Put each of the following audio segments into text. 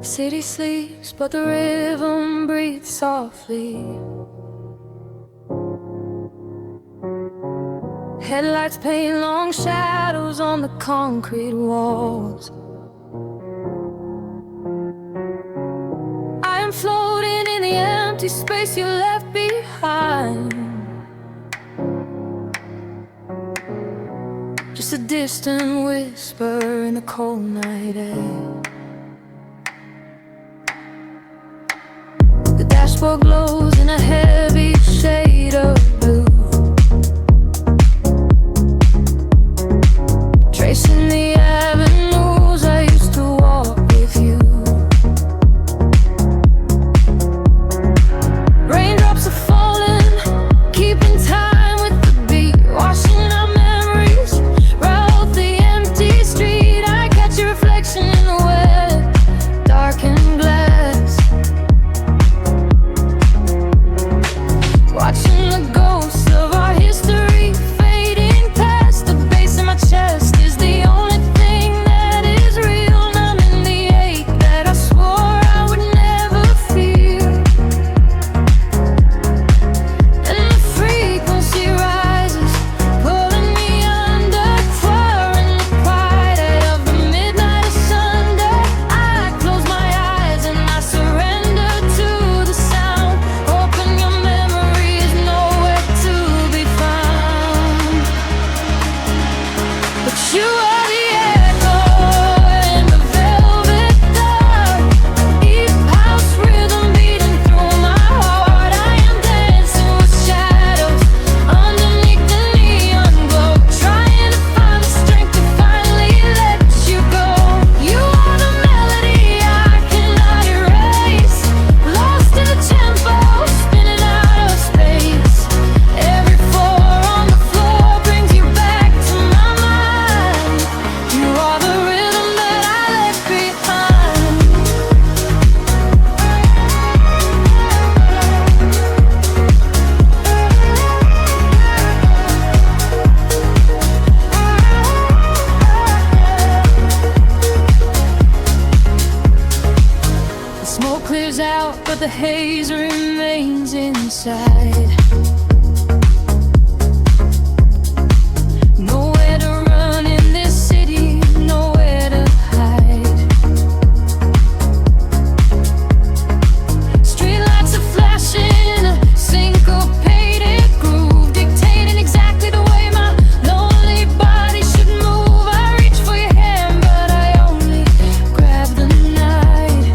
City sleeps, but the rhythm breathes softly. Headlights paint long shadows on the concrete walls. I am floating in the empty space you left behind. Just a distant whisper in the cold night air. The dashboard glows in a heavy shade of blue, tracing the avenues I used to walk with you. Raindrops are falling, keeping time with the beat, washing our memories right off the empty street. I catch your reflection in the wet, darkened glass, watching the ghosts of our history fading past. The bass in my chest is the only thing that is real, numbing the ache that I swore I would never feel. And the frequency rises, pulling me under, twirling the quiet of the midnight Sunday. I close my eyes and I surrender to the sound, hoping your memory is nowhere to be found. But you are the echo in the velvet dark, deep house rhythm beating through my heart. I am dancing with shadows underneath the neon glow, trying to find the strength to finally let you go. You are the melody I cannot erase, lost in the tempo, spinning out of space. Every floor on the floor brings you back to my mind. You are the rhythm that I left behind. The smoke clears out, but the haze remains inside. Nowhere to run in this city, nowhere to hide. Streetlights are flashing, a syncopated groove, dictating exactly the way my lonely body should move. I reach for your hand, but I only grab the night.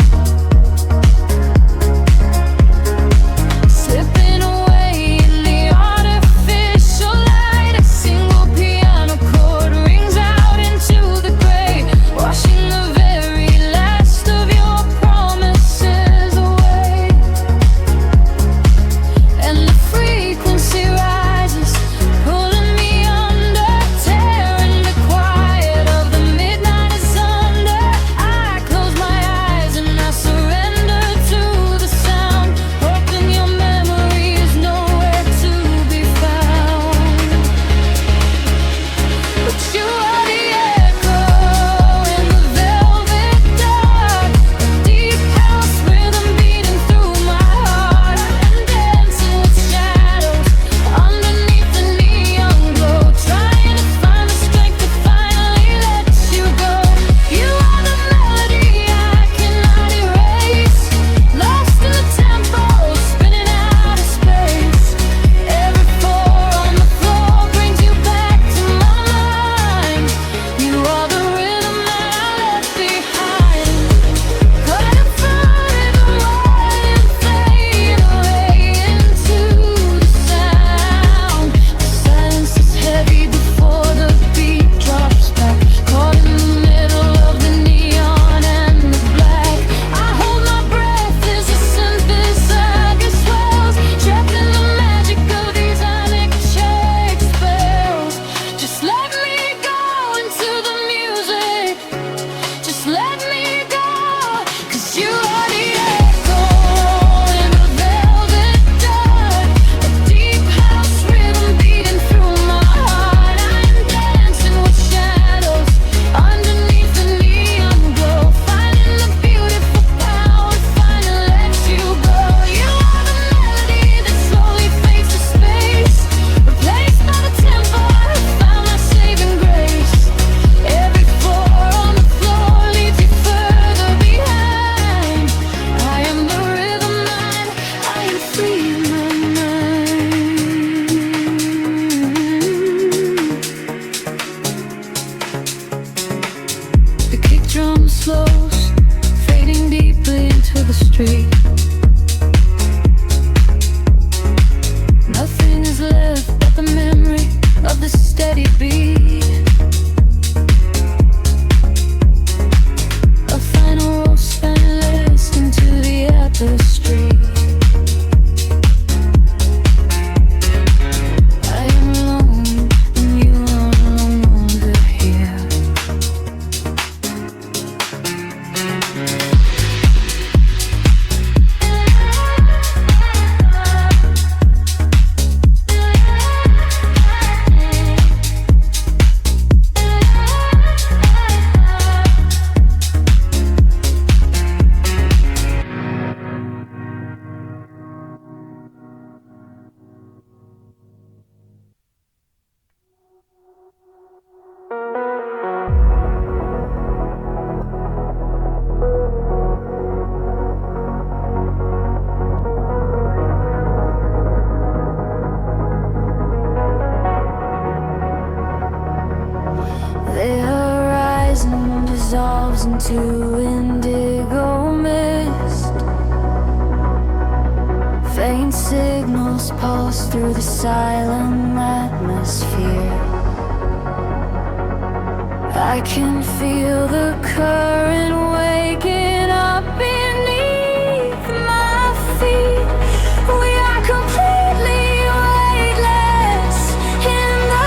into indigo mist. Faint signals pulse through the silent atmosphere. I can feel the current waking up beneath my feet. We are completely weightless in the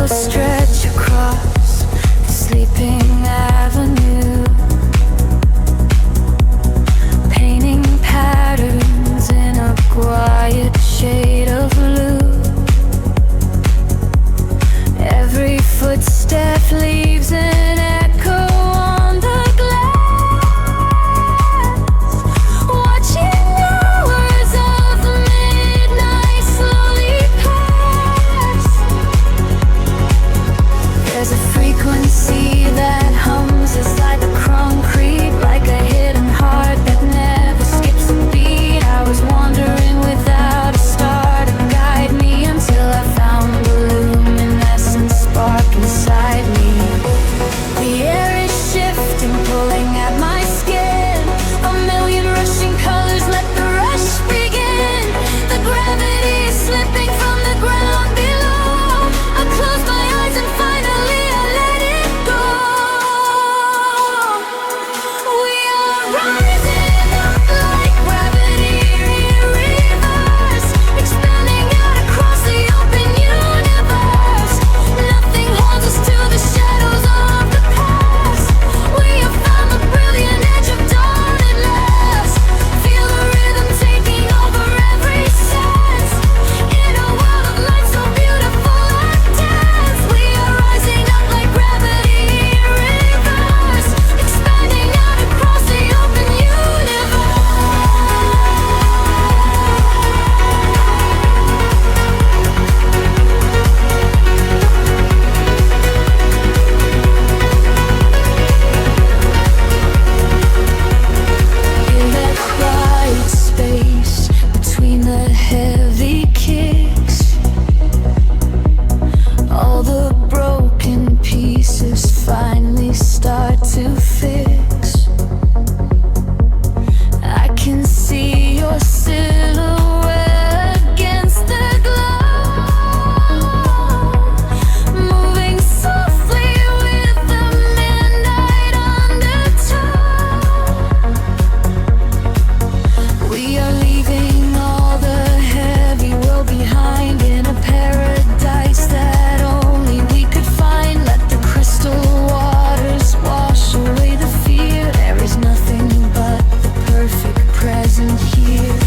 stretch across the sleeping avenue, painting patterns in a quiet shade of blue. Every footstep leaves an echo on the glass, watching hours of the midnight slowly pass. There's a frequency that hums inside the concrete, like a hidden heart that never skips a beat. I was wandering without a star to guide me until I found the luminescent spark inside me. The air is shifting, pulling at my skin. A million rushing colors, let the rush begin. The gravity is slipping from the ground below. I close my eyes and finally I let it go. We are rising up like gravity in reverse, expanding out across the open universe. Nothing holds us to the shadows of the past. We have found the brilliant edge of dawn at last. Feel the rhythm taking over every sense. In a world of light so beautiful and dense, we are rising up like gravity in reverse, expanding out across the open universe. In that quiet space between the heavy kicks, all the broken pieces finally start to fix. I can see your silhouette against the glow, moving softly with the midnight undertow. We are leaving all the heavy world behind in a paradise that only we could find. Let the crystal waters wash away the fear. There is nothing but the perfect present here.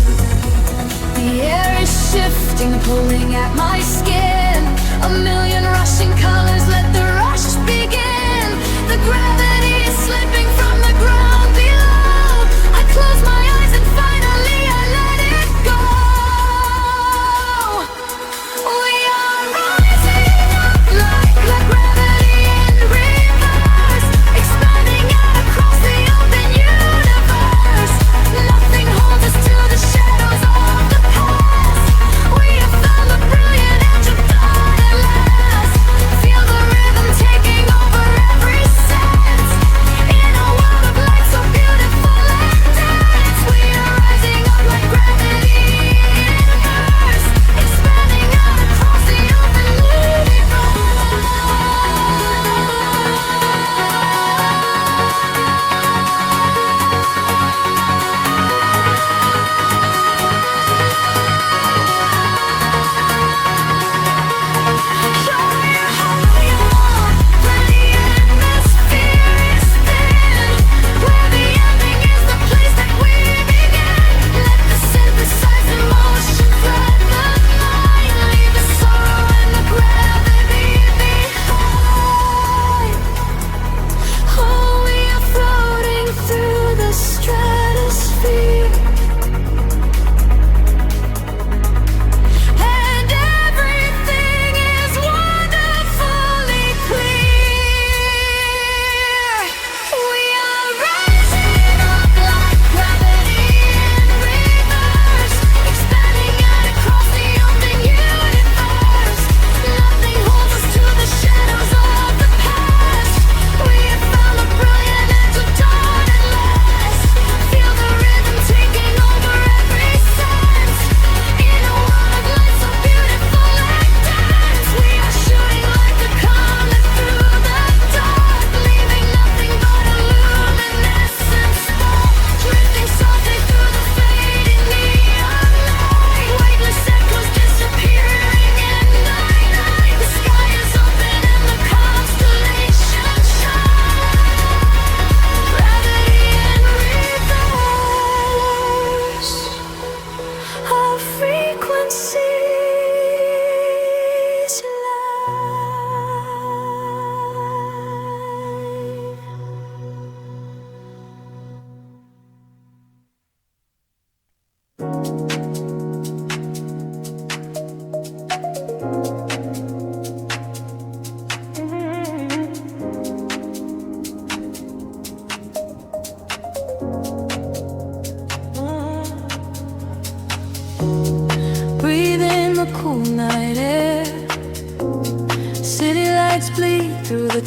The air is shifting, pulling at my skin. A million rushing colors, let the rush begin. The gravity is slipping from the ground below. I close my eyes and finally I let it go. We are rising up like gravity in reverse, expanding out across the open universe. Nothing holds us to the shadows of the past. We have found the brilliant edge of dawn at last. Feel the rhythm taking over every sense.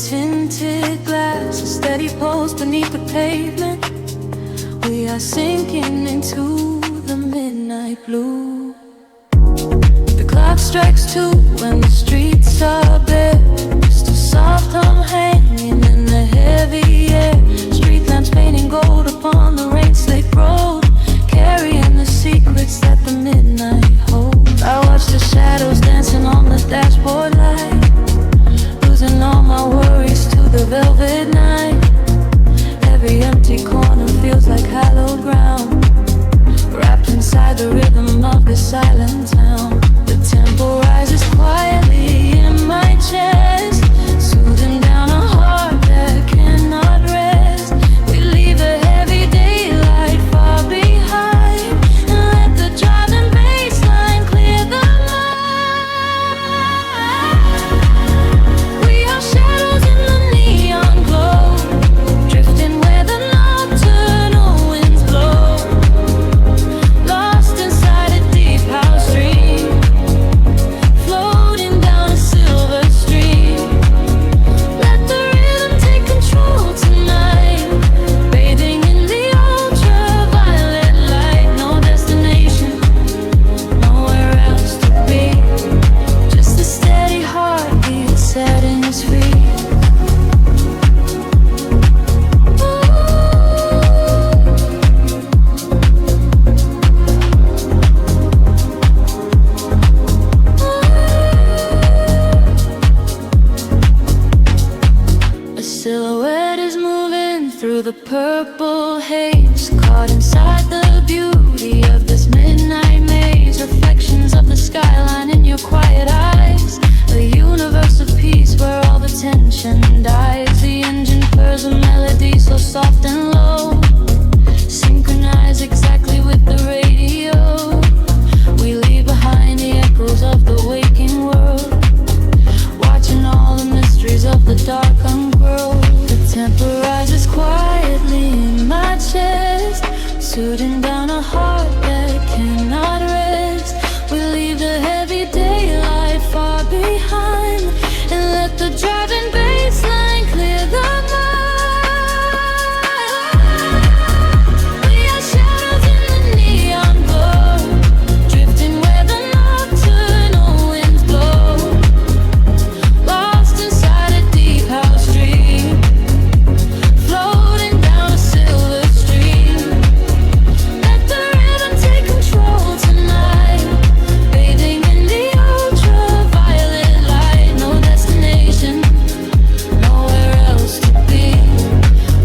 Tinted glass, a steady pulse beneath the pavement. We are sinking into the midnight blue. The clock strikes 2 and the streets are bare. Just a soft hum hanging in the heavy air. Street lamps painting gold upon the rain-slick road, carrying the secrets that the midnight holds. I watch the shadows dancing on the dashboard light, losing all my worries to the velvet night. Every empty corner feels like hallowed ground, wrapped inside the rhythm of this silent town. The tempo rises quietly in my chest, soothing down a heart that cannot rest. We leave the heavy daylight far behind and let the driving bass line clear the shadows in the neon glow, drifting where the nocturnal winds blow. Lost inside a deep house dream, floating down a silver stream. Let the rhythm take control tonight, bathing in the ultraviolet light. No destination, nowhere else to be, just a steady heartbeat setting us free. A silhouette is moving through the purple haze, caught inside the beauty of this midnight maze. Reflections of the skyline in your quiet eyes, a universe of peace where all the tension dies. The engine purrs a melody so soft and low, synchronized exactly with the radio. We leave behind the echoes of the waking world, watching all the mysteries of the dark ungrow. The tempo rises quietly in my chest, soothing down a heart that cannot rest. We leave the heavy daylight far behind and let the driving bass line clear the mind. We are shadows in the neon glow, drifting where the nocturnal winds blow. Lost inside a deep house dream, floating down a silver stream. Let the rhythm take control tonight, bathing in the ultraviolet light. No destination, nowhere else to be,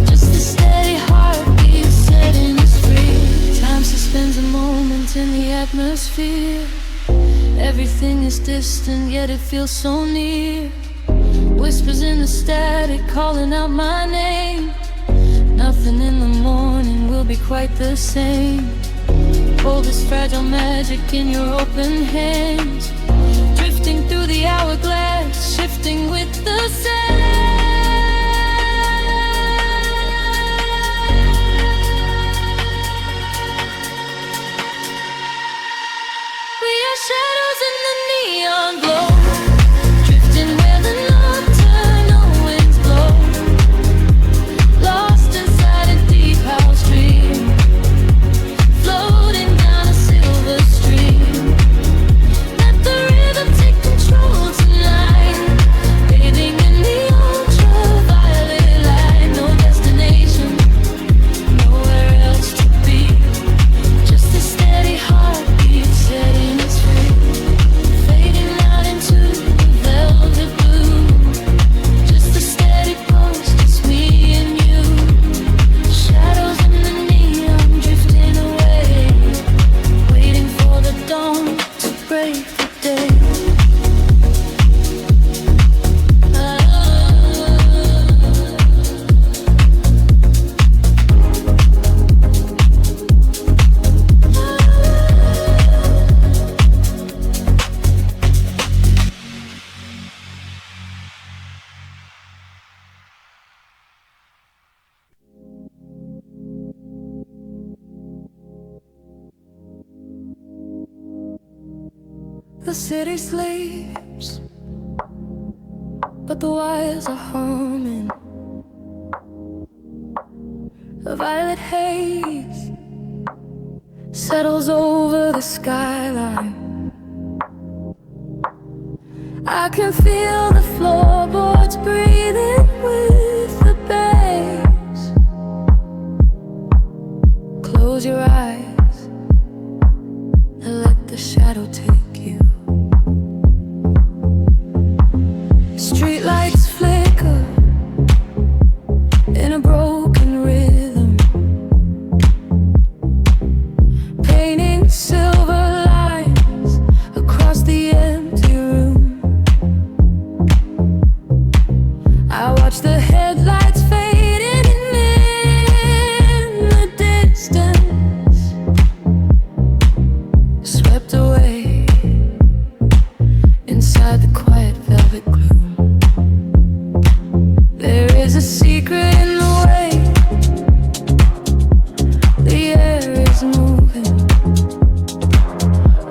just a steady heartbeat setting us free. Time suspends a moment in the atmosphere. Everything is distant, yet it feels so near. Whispers in the static, calling out my name. Nothing in the morning will be quite the same. Hold this fragile magic in your open hands, drifting through the hourglass, shifting with the sand. We are shadows in the neon glow, drifting where the nocturnal winds blow. Lost inside a deep house dream, floating down a silver stream. Let the rhythm take control tonight, bathing in the ultraviolet light. No destination, nowhere else to be, just a steady heartbeat setting us free. Fading out in break the day. The city sleeps, but the wires are humming. A violet haze settles over the skyline. I can feel the floorboards breathing with the bass. Close your eyes and let the shadow take you. Streetlights flicker in a broken rhythm, painting silver lines across the empty room. I watch the headlights fading in the distance, swept away inside the quiet velvet gloom. There is a secret in the way the air is moving,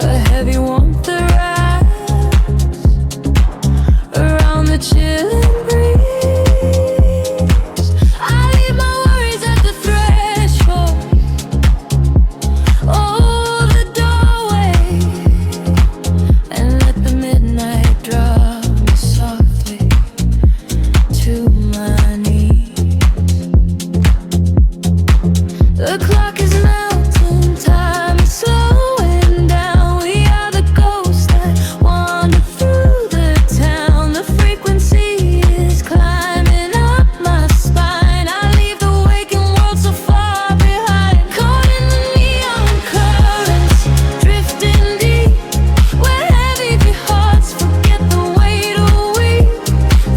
a heavy warmth that wraps around the chilling breeze. I leave my worries at the threshold, oh, the doorway, and let the midnight draw me softly to my knees. The clock is melting, time is slowing down. We are the ghosts that wander through the town. The frequency is climbing up my spine. I leave the waking world so far behind, caught in the neon currents, drifting deep, where heavy hearts forget the weight of weep.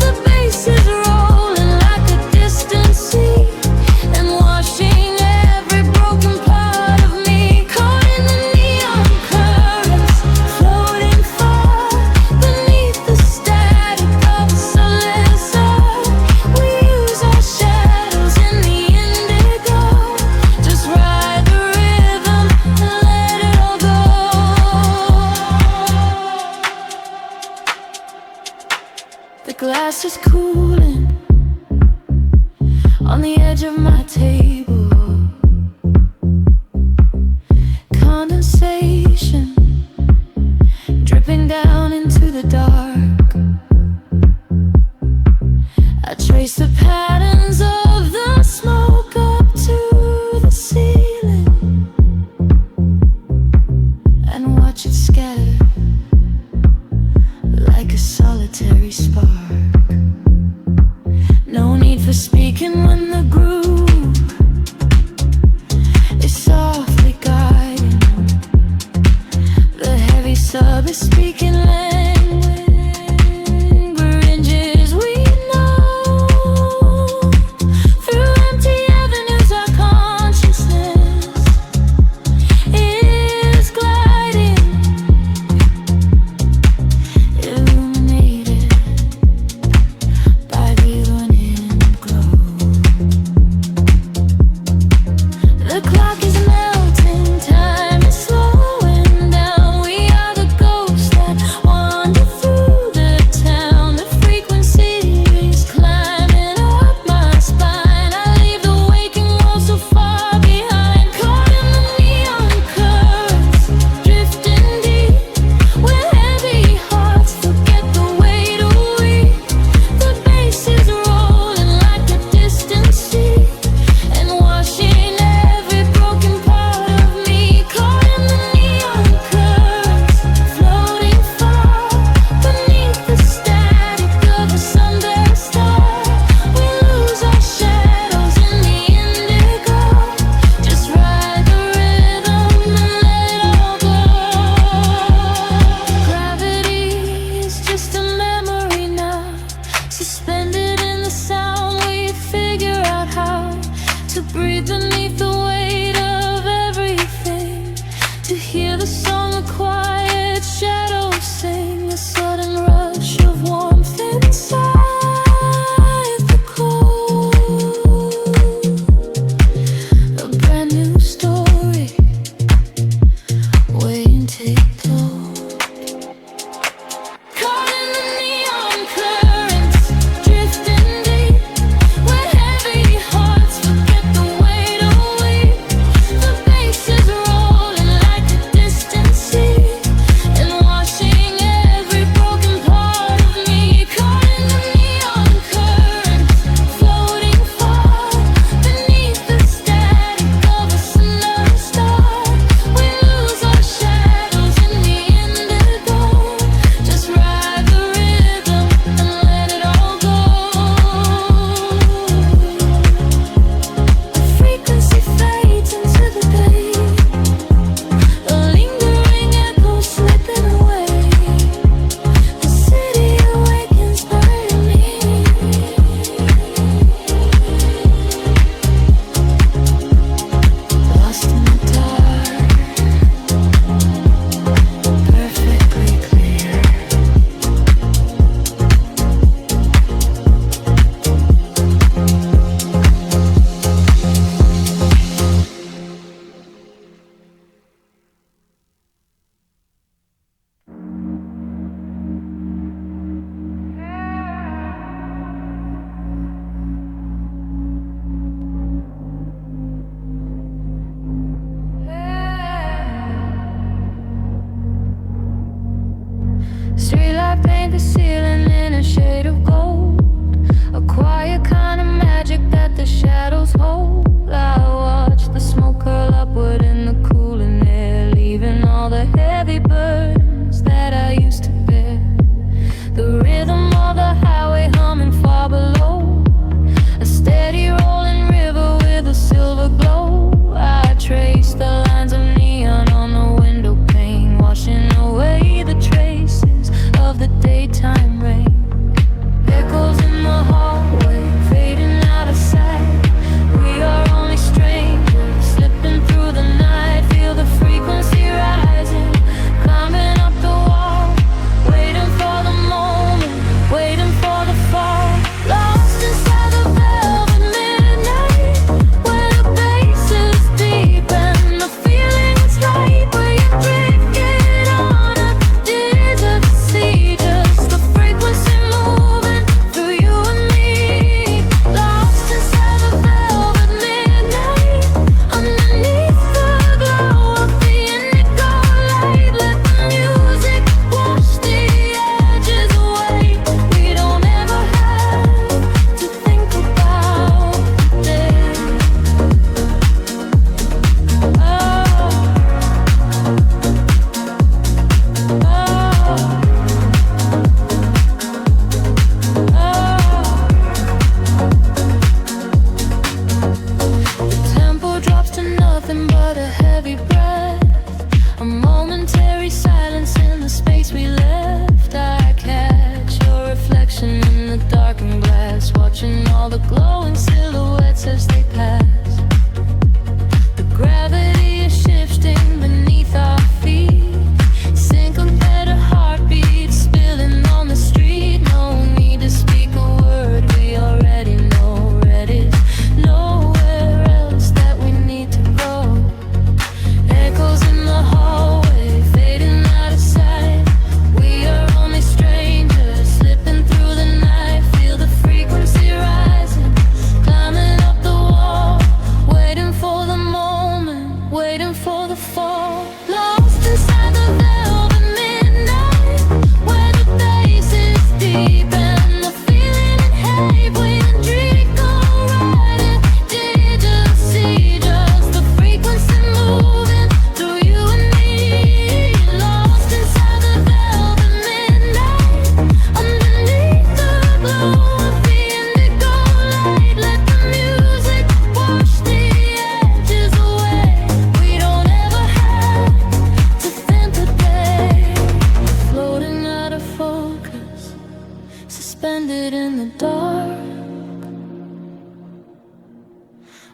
The bass is rolling like a distant sea and washing every broken part of me. Caught in the neon currents, floating far beneath the static of a sunless earth. We use our shadows in the indigo, just ride the rhythm and let it all go. The glass is cooling on the edge of my table. Condensation dripping down into the dark. I trace the patterns of the smoke up to the ceiling and watch it scatter like a solitary spark. No need for speaking when the groove is softly guiding. The heavy sub is speaking languages we know. Through empty avenues our consciousness is gliding, illuminated by the running glow. The clock is melting, time is slowing down. We are the ghosts that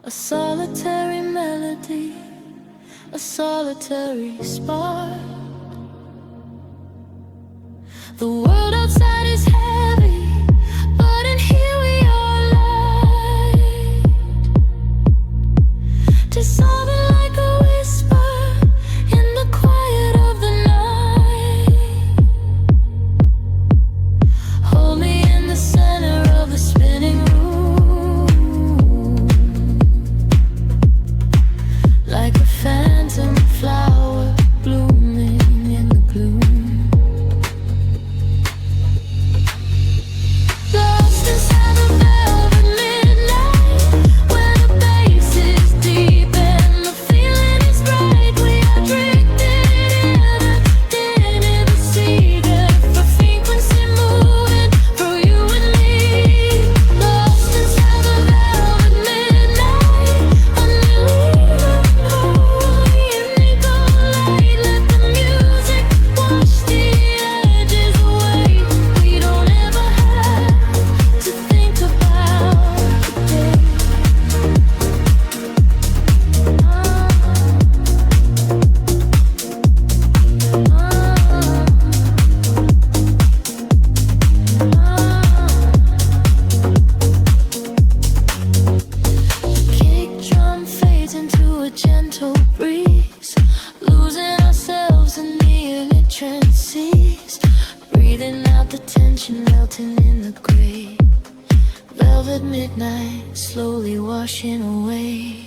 A solitary melody, a solitary spark. The world outside is heavy, but in here we are light. Dissolving like a whisper in the quiet of the breathing out the tension, melting in the gray. Velvet midnight, slowly washing away.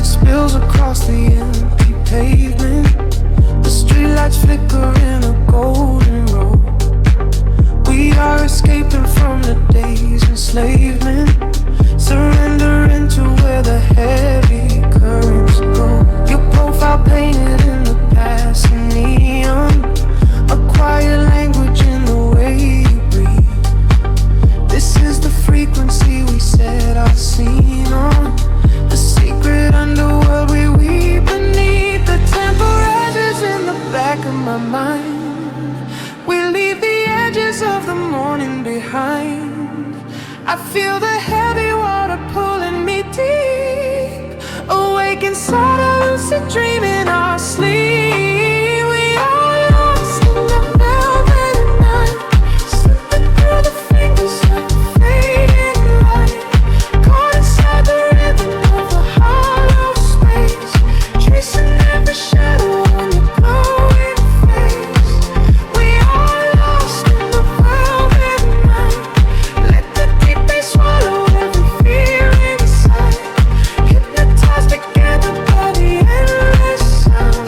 spills across the empty pavement. The streetlights flicker in a golden row. We are escaping from the day's enslavement, surrendering to where the heavy currents go. Your profile painted in the passing neon, a quiet language in the way you breathe. This is the frequency we set our scene on, the secret underworld we weave beneath. The temperatures in the back of my mind. We leave the edges of the morning behind. I feel the heavy water pulling me deep, awake inside a lucid dream in our sleep. We are lost in the velvet night, slipping through the fingers of the fading light, caught inside the rhythm of the hollow space, tracing every shadow on your glowing face. We are lost in the velvet night. Let the deep bass swallow every fear inside, hypnotized together by the endless sound.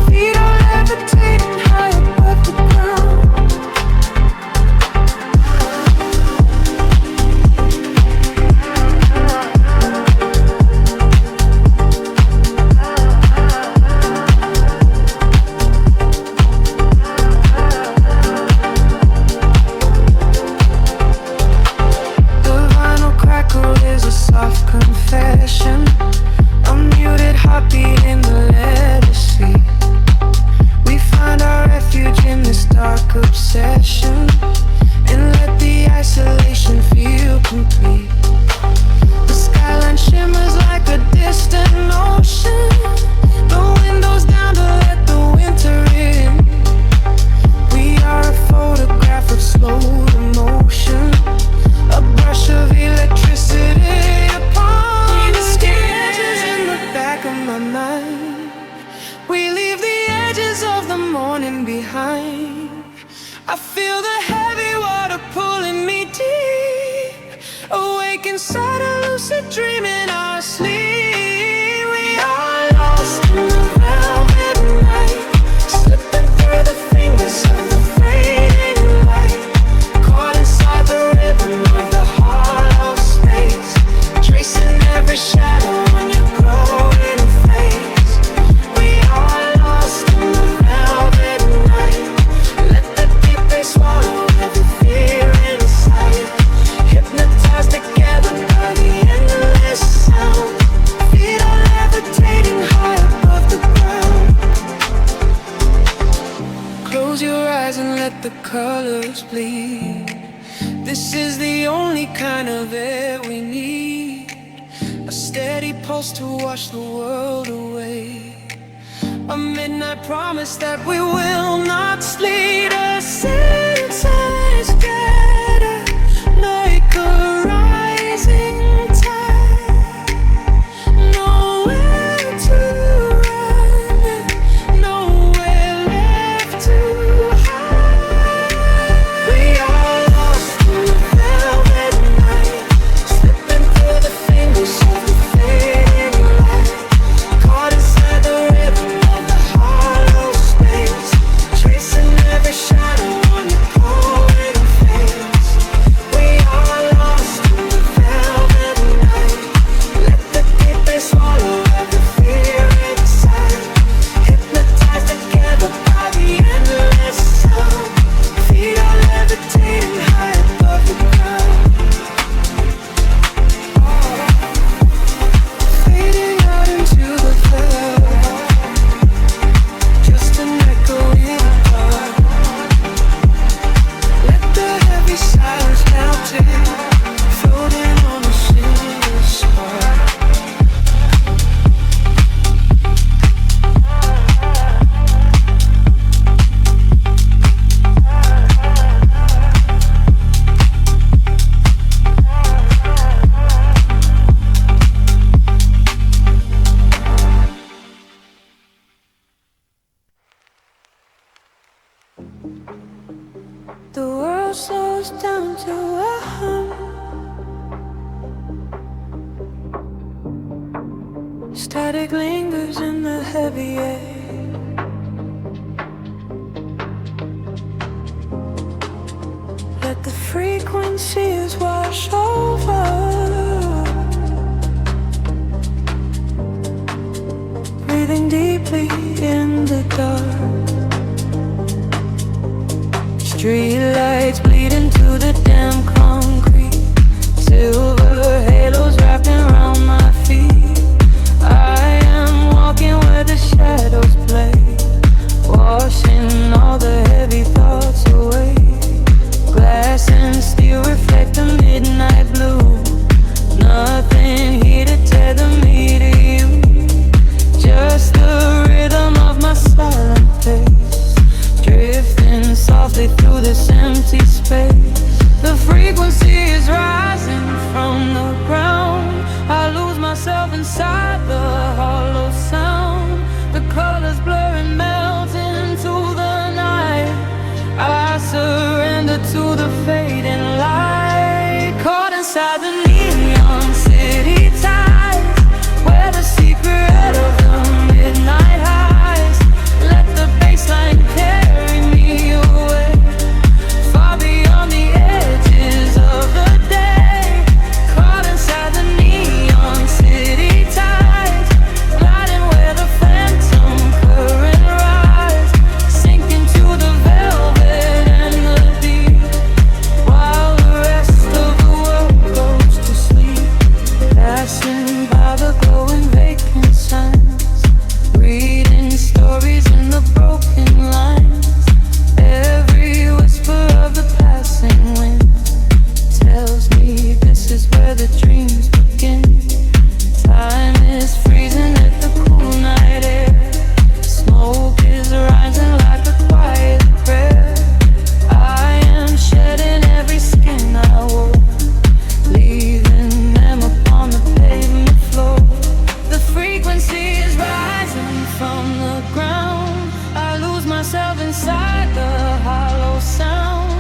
Feet are levitating high above the ground. The vinyl crackle is a soft confession, a muted heartbeat in the letter C. We find our refuge in this dark obsession, and let the isolation feel complete. The skyline shimmers like a distant ocean, the windows down to let the winter in. We are a photograph of slow emotion, a brush of electricity upon the sketches in the back of my mind. We leave the edges of the morning behind. I feel the heavy water pulling me deep, awake inside a lucid dream in our sleep. We are lost in the velvet night, slipping through the fingers of the fading light, caught inside the rhythm of the hollow space, tracing every shadow on your glowing face. We are lost in the velvet night. Let the deep bass swallow every fear inside, hypnotized together by the endless sound. Feet are levitating high above the ground. Close your eyes and let the colors bleed. This is the only kind of air we need, a steady pulse to wash the world away, a midnight promise that we will not sleep. A senses gather like a rising tide, nowhere to run, nowhere left to hide. We are lost in the velvet night, slipping through the fingers of the fading light, caught inside the rhythm of the hollow space, tracing every shadow on your glowing face. We are lost in the velvet night. Let the deep bass swallow every fear inside, hypnotized together by the endless sound. Feet are levitating high above the ground, fading out into the velvet, just an echo in the dark. Let the heavy silence melt in, floating on a single spark. The world slows down to a hum. Static lingers in the heavy air. Let the frequencies wash over. Breathing deeply in the dark. Street lights bleed into the damn concrete. Silver halos wrapped around my feet. I am walking where the shadows play, washing all the heavy thoughts away. Glass and steel reflect the midnight blue. Nothing here to tether me to you. Just the rhythm of my silent pace, drifting softly through this empty space. The frequency is rising from the ground. I lose myself inside the hollow sound. The colors blur and melt into the night. I surrender to the fading light. Caught inside the neon city tides, where the secret of the midnight highs. Let the bassline carry me away, far beyond the edges of the day. Caught inside the neon city tides, gliding where the phantom current rise, sinking to the velvet and the deep, while the rest of the world goes to sleep. Passing by the glowing vacant signs, reading stories in the broken lines. Every whisper of the passing wind tells me this is where the dreams begin. Time is freezing at the cool night air. Smoke is rising like a quiet prayer. I am shedding every skin I wore, leaving them upon the pavement floor. The frequency is rising from the ground. I lose myself inside the hollow sound.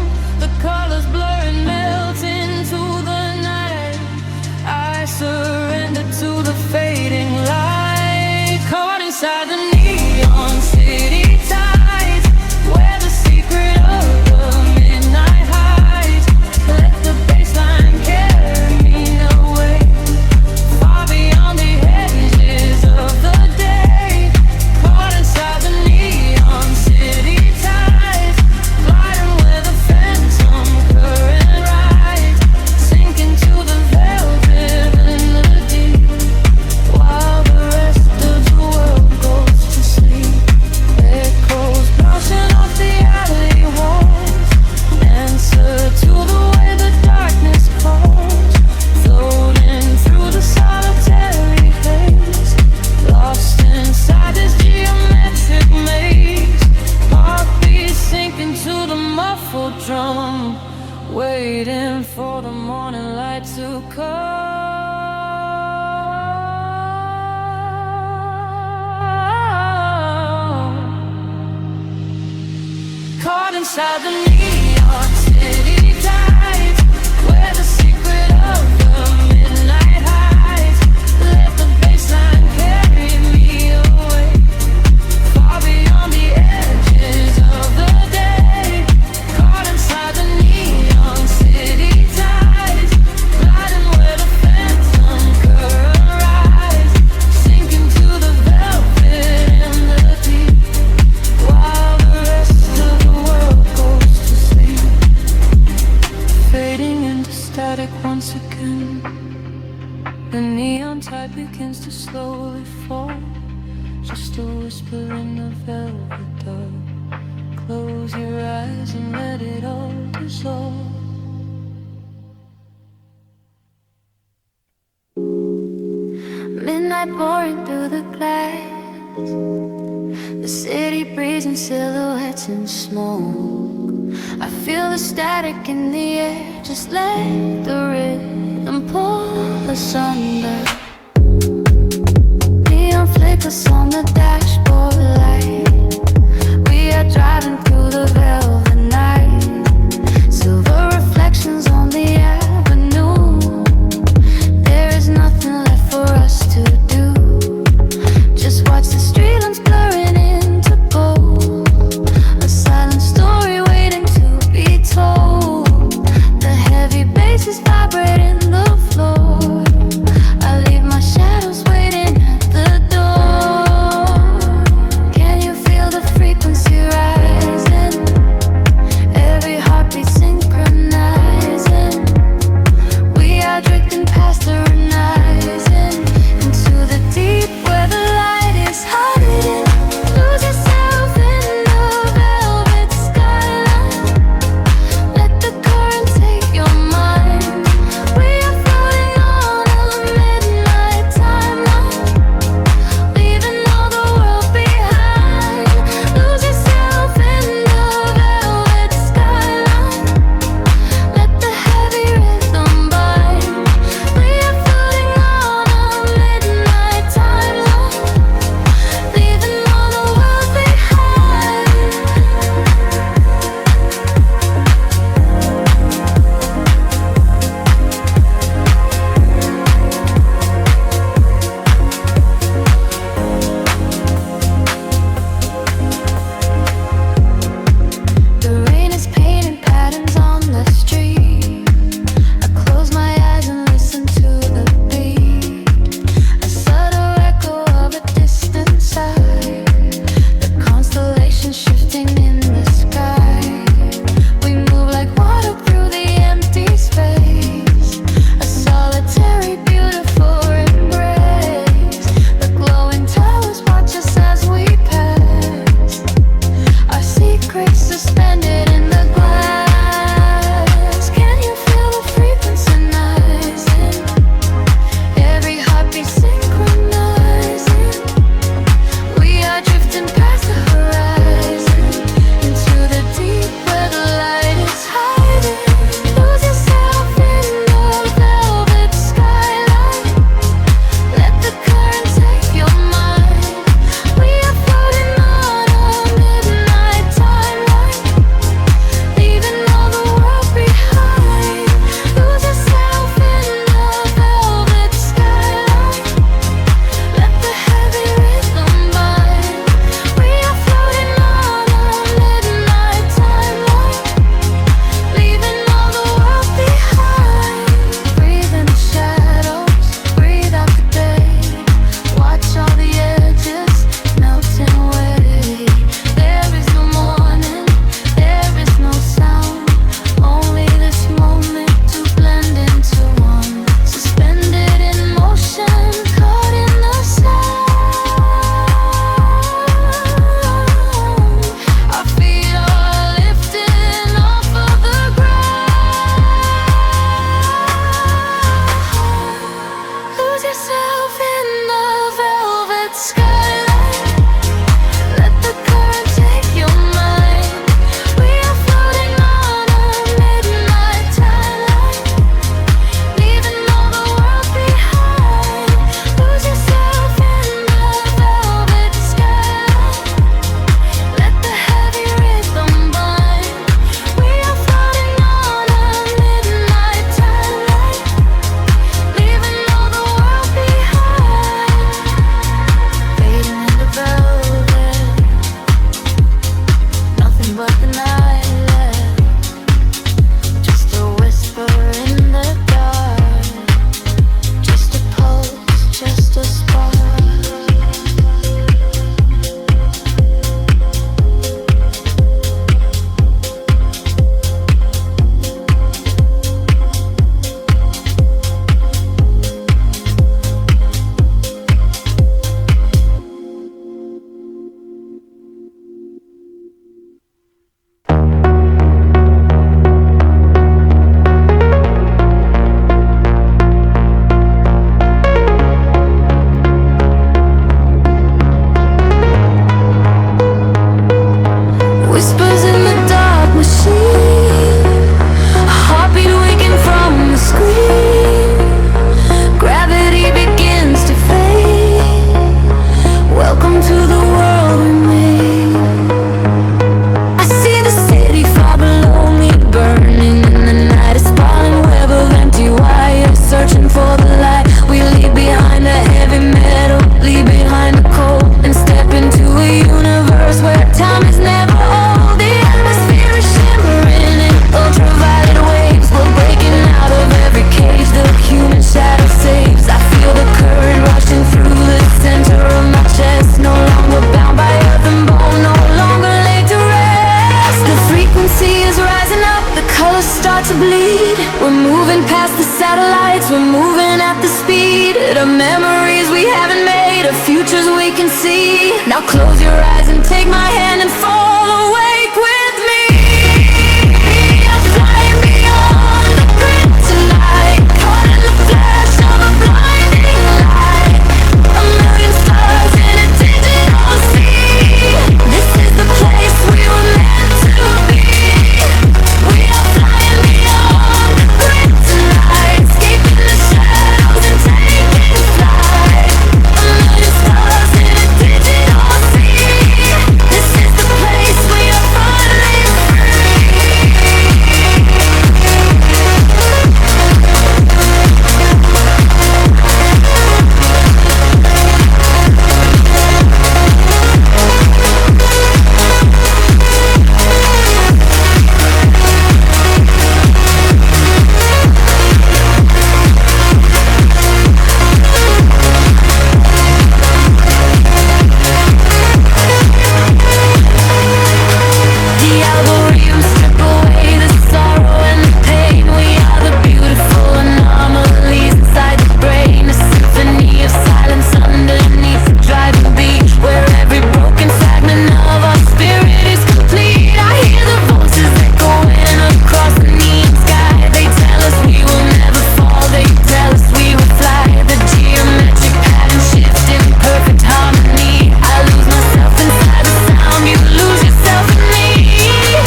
The colors blur and melt into the night. I surrender to the fading light. Caught inside the neon city tides, where the secret of the midnight hides. Let the bassline carry me away, far beyond the edges of the day. Caught inside the neon city tides, gliding where the phantom current rides, sinking to the velvet and the deep, while the rest of the world goes to sleep. Echoes bouncing off the alley walls, answer to the way the darkness calls, floating through the solitary haze, lost inside this geometric maze. Heartbeats sinking to the muffled drum, waiting for the morning light to come. Caught inside the neon city tides, where the secret of the midnight hides. Let the bassline carry me away, far beyond the edges of the day. Caught inside the neon city tides, gliding where the phantom current rise, sinking to the velvet and the deep, while the rest of the world goes to sleep. Fading into static once again, the neon tide begins to slowly fall. Just a whisper in the velvet dark. Close your eyes and let it all dissolve. Midnight pouring through the glass, the city breeze and silhouettes in smoke. I feel the static in the air, just let the rhythm pull us under. Neon flickers on the dashboard light, we are driving through the velvet night. Silver reflections on the avenue, there is nothing left for us to do. of memories we haven't made, of futures we can see. Now close your eyes and take my hand and fall awake with me. I'm flying beyond the grid tonight, caught in the flash of a blinding light. A million stars in a digital sea. This is the place we were meant to be. We are flying beyond the grid tonight, escaping the shadows and taking flight. A million stars in a digital sea. This is the place we are finally free. The algorithms strip away the sorrow and the pain. We are the beautiful anomalies inside the brain. A symphony of silence underneath the driving beat, where every broken fragment of our spirit is complete. I hear the voices echoing across the neon sky. They tell us we will never fall, they tell us we will fly. The geometric pattern shift in perfect harmony. I lose myself inside the sound, you lose yourself in me.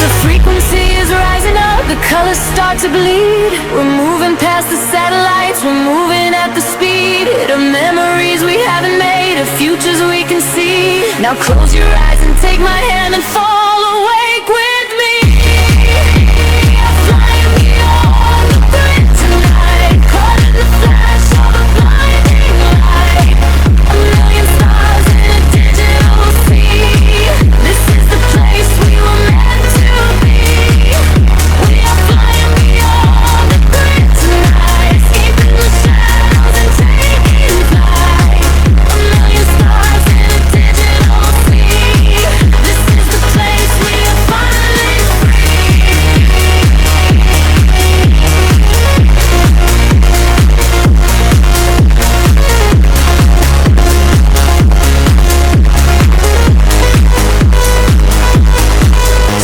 The frequency is rising up, the colors start to bleed. We're moving past the satellites, we're moving at the speed. Of memories we haven't made, of futures we can see. Now close your eyes and take my hand and fall awake with me. I'm flying beyond the grid tonight, caught in the flash of a blinding light. A million stars in a digital sea. This is the place we were meant to be. We are flying beyond the grid tonight, escaping the shadows and taking flight. A million stars in a digital sea. This is the place we are finally free.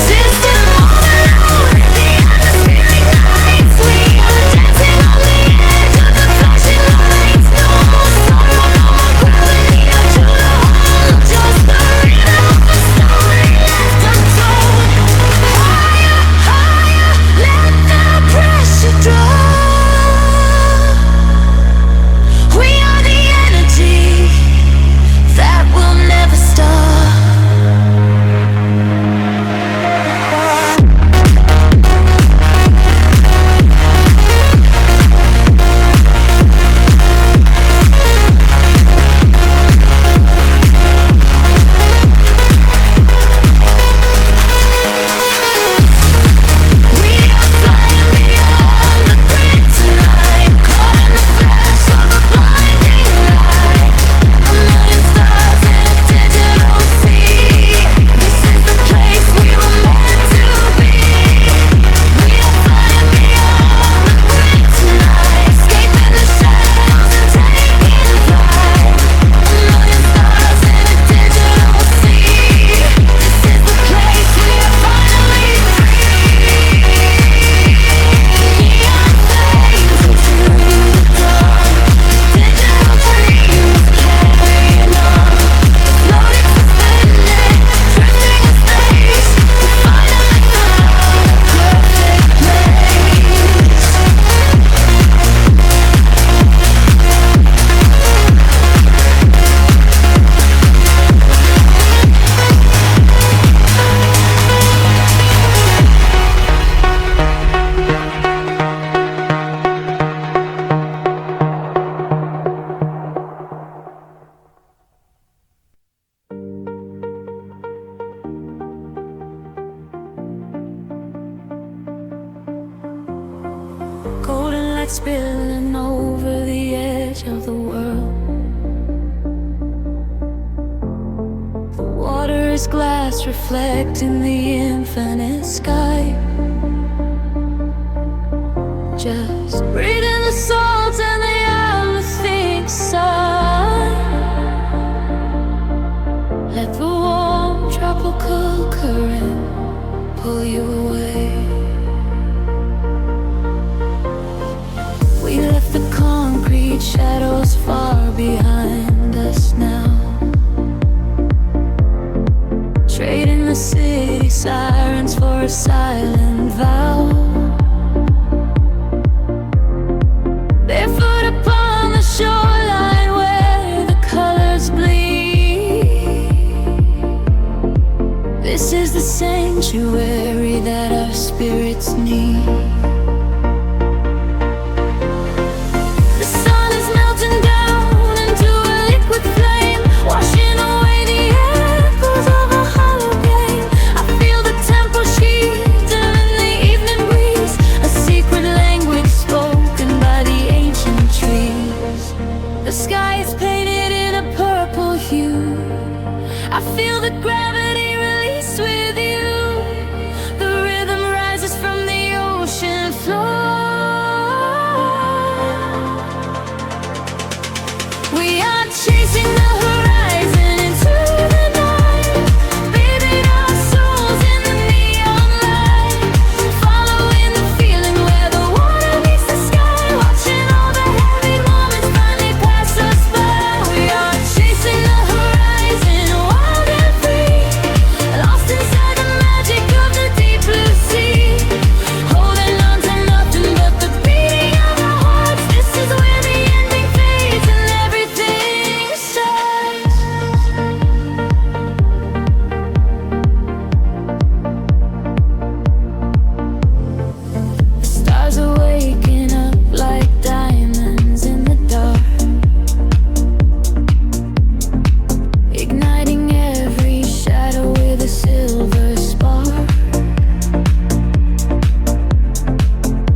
System overload, the atmospheric nights. We are dancing on the edge of the flashing lights. No more sorrow, no more gravity, or to the whole. Just the rhythm of the story left untold. Higher, higher, let the pressure drop. We are the energy that will never stop. We are flying beyond the grid tonight, caught in the flash of a blinding light. A million stars in a digital sea. This is the place we were meant to be. We are flying beyond the grid tonight, escaping the shadows and taking flight. A million stars in a digital sea. This is the place we are finally free. Neon flames into the dawn. Digital dreams carrying on. Floating suspended, drifting in space. We finally found a perfect place. Golden light spilling over the edge of the world. The water is glass reflecting the infinite sky. Just breathing the salt and the atmosphere inside. silent vow. Barefoot upon the shoreline where the colors bleed. This is the sanctuary that our spirits need. The sun is melting down into a liquid flame, washing away the echoes of a hollow game. I feel the temple sheets and in the evening breeze, a secret language spoken by the ancient trees. The sky is painted in a purple hue. I feel the gravity release with you. The rhythm rises from the ocean floor. We are chasing the horizon into the night, bathing our souls in the neon light, following the feeling where the water meets the sky, watching all the heavy moments finally pass us by. We are chasing the horizon, wild and free, lost inside the magic of the deep blue sea, holding on to nothing but the beating of our hearts. This is where the ending fades and everything starts. The stars are waking up like diamonds in the dark, igniting every shadow with a silver spark.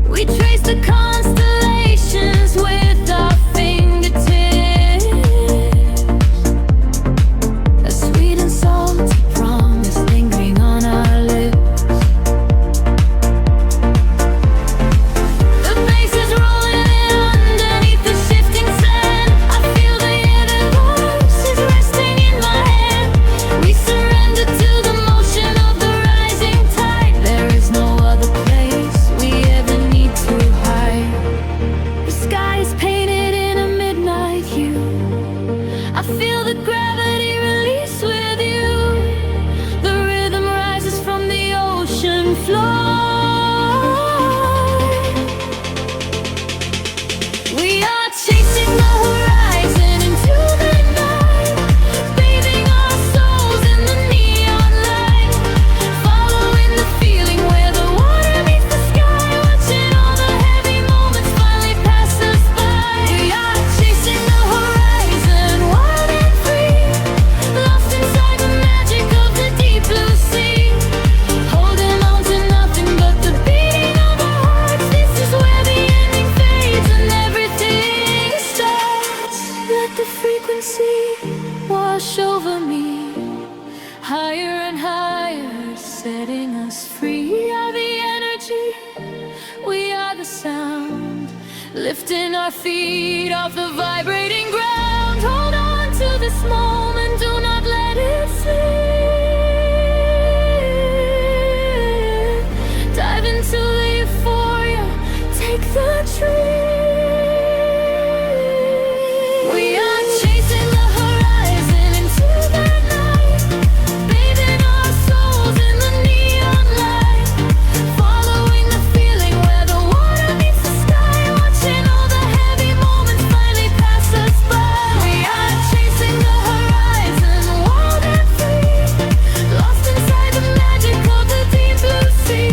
We trace the constellations with our fingertips, a sweet and salty promise lingering on our lips. The bass is rolling in underneath the shifting sand. I feel the universe is resting in my hand. We surrender to the motion of the rising tide. There is no other place we ever need to hide. The sky is painted in a midnight hue. I feel the gravity release with you. The rhythm rises from the ocean floor. We are chasing the horizon into the night, bathing our souls in the neon light, following the feeling where the water meets the sky, watching all the heavy moments finally pass us by. We are chasing the horizon, wild and free, lost inside the magic of the deep blue sea, holding on to nothing but the beating of our hearts. This is where the ending fades and everything starts. Let the frequency wash over me, higher and higher, setting us free. We are the energy, we are the sound, lifting our feet off the vibrating ground. Hold on to this moment, do not let it slip. Dive into the euphoria, take the trip. We are chasing the horizon into the night, bathing our souls in the neon light, following the feeling where the water meets the sky, watching all the heavy moments finally pass us by. We are chasing the horizon, wild and free, lost inside the magic of the deep blue sea,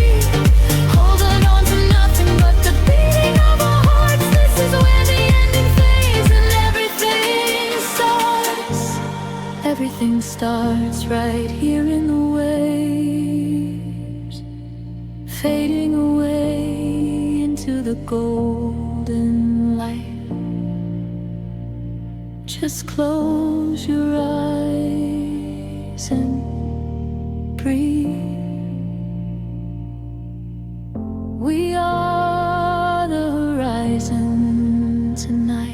holding on to nothing but the beating of our hearts. This is where the ending fades and everything starts. Everything starts right here in the waves, fading away into the golden light. Just close your eyes and breathe. We are the horizon tonight.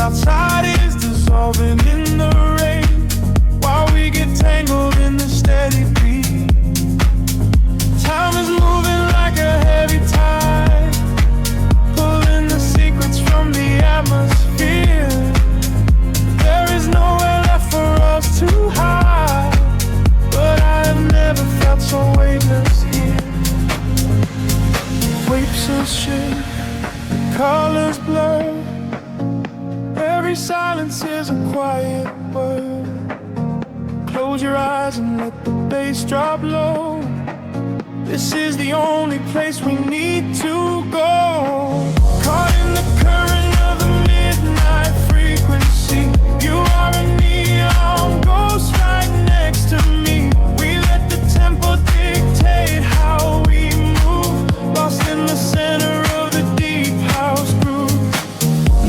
outside is dissolving in the rain, while we get tangled in the steady beat. Time is moving like a heavy tide, pulling the secrets from the atmosphere. There is nowhere left for us to hide, but I have never felt so weightless here. Waves of shit, colors blur. Every silence is a quiet word. Close your eyes and let the bass drop low. This is the only place we need to go. Caught in the current of the midnight frequency. You are a neon ghost right next to me. We let the tempo dictate how we move, lost in the center of the deep house groove.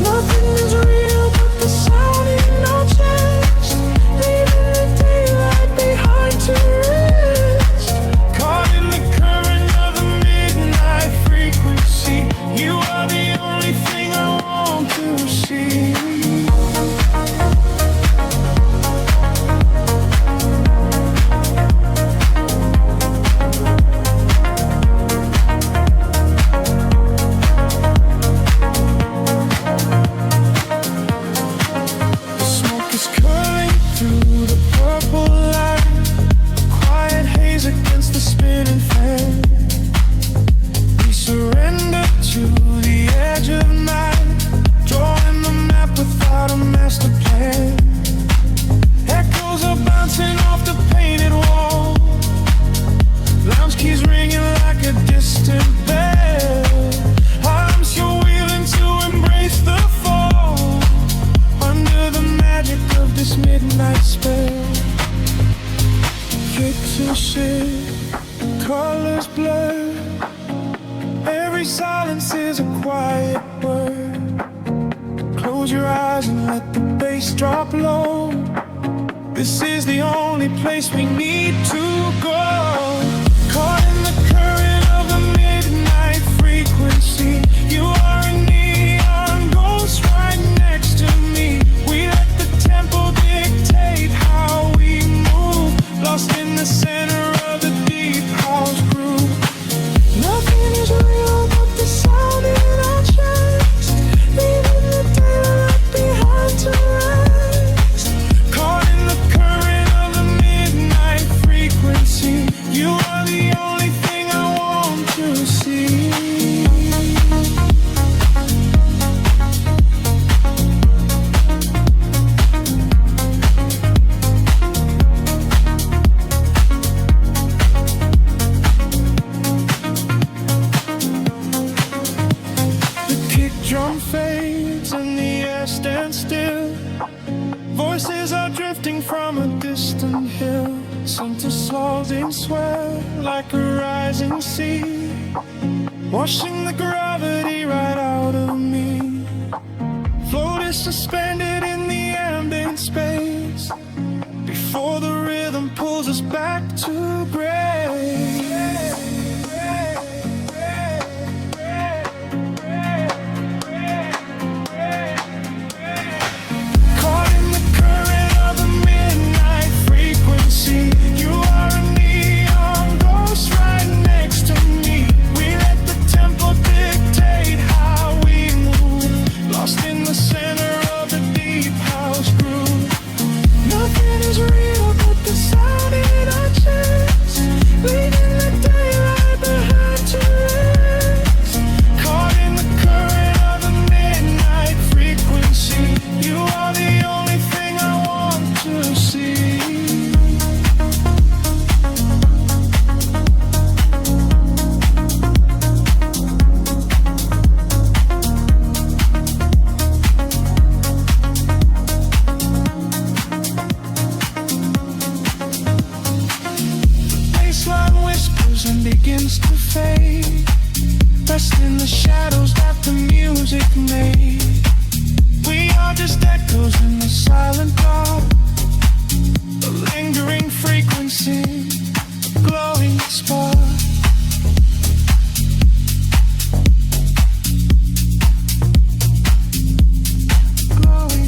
Nothing is real but the sound in our chest, leaving the daylight behind to rest. Caught in the current of the midnight frequency. You are the only thing I want to see. The smoke is curling through the purple light, a quiet haze against the spinning fan. We surrender to the edge of night, drawing the map without a master plan. Echoes are bouncing off the painted wall, lounge keys ringing like a distant bell. Arms you're wheeling to embrace the fall, under the magic of this midnight spell. Kicks and shit, colors blur. Every silence is a quiet word. Close your eyes and let the bass drop low. This is the only place we need to go. Caught in the current of the midnight frequency. You are a neon ghost right next to me. We let the tempo dictate how we move, lost in the center of the deep house groove. Nothing is real but the sound in our chest, leaving the daylight behind to rest. Caught in the current of the midnight frequency. You are the only thing I want to see. The kick drum fades and the air stands still. Voices are drifting from a distant hill, some to slogging sweat like a rising sea, washing the gravity right out of me. Float is suspended in the ambient space, before the rhythm pulls us back to grace. Caught in the current of the midnight frequency. You are a neon ghost right next to me. We let the tempo dictate how we move, lost in the center of the deep house groove. Nothing is real but the sound in our chest, leaving the daylight behind to rest. Caught in the current of the midnight frequency. You are the only thing I want to see. Baseline whispers and begins to fade, rest in the shadows that the music made. We are just echoes in the silent dark, a lingering frequency, a glowing spark. Glowing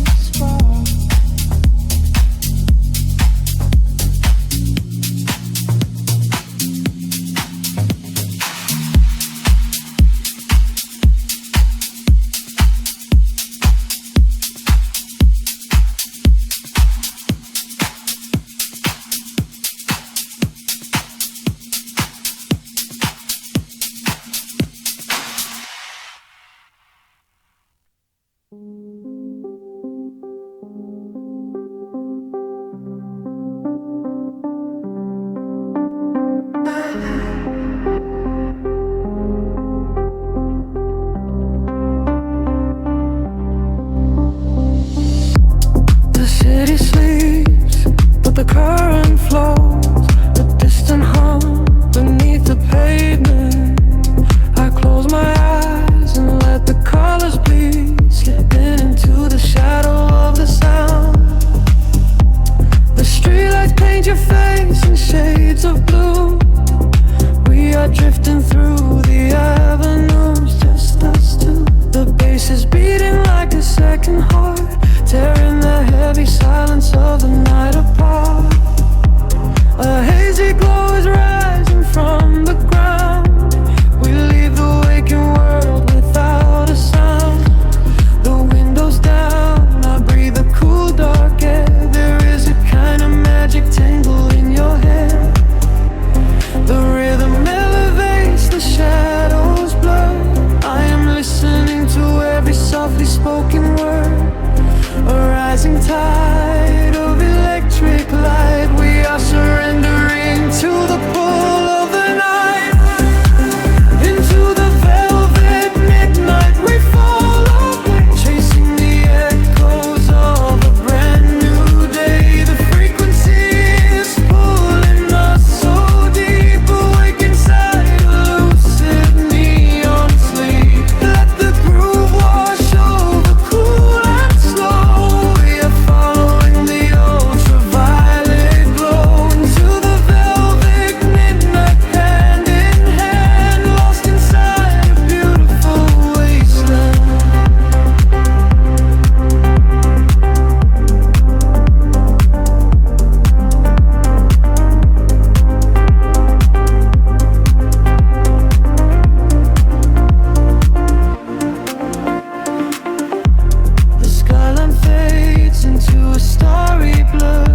into a starry blur.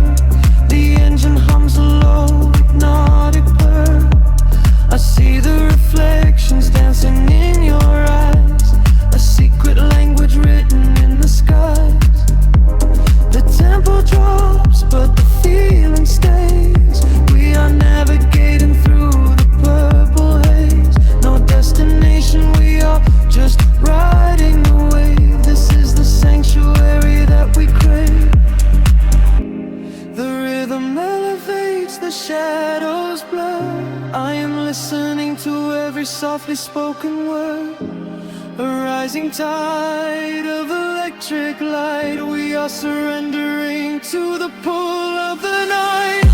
The engine hums a low hypnotic purr. I see the reflections dancing in your eyes, a secret language written in the skies. The tempo drops, but the feeling stays. We are navigating through the purple haze. No destination, we are just riding the wave. This is the sanctuary that we crave. The rhythm elevates, the shadows blur. I am listening to every softly spoken word. A rising tide of electric light. We are surrendering to the pull of the night.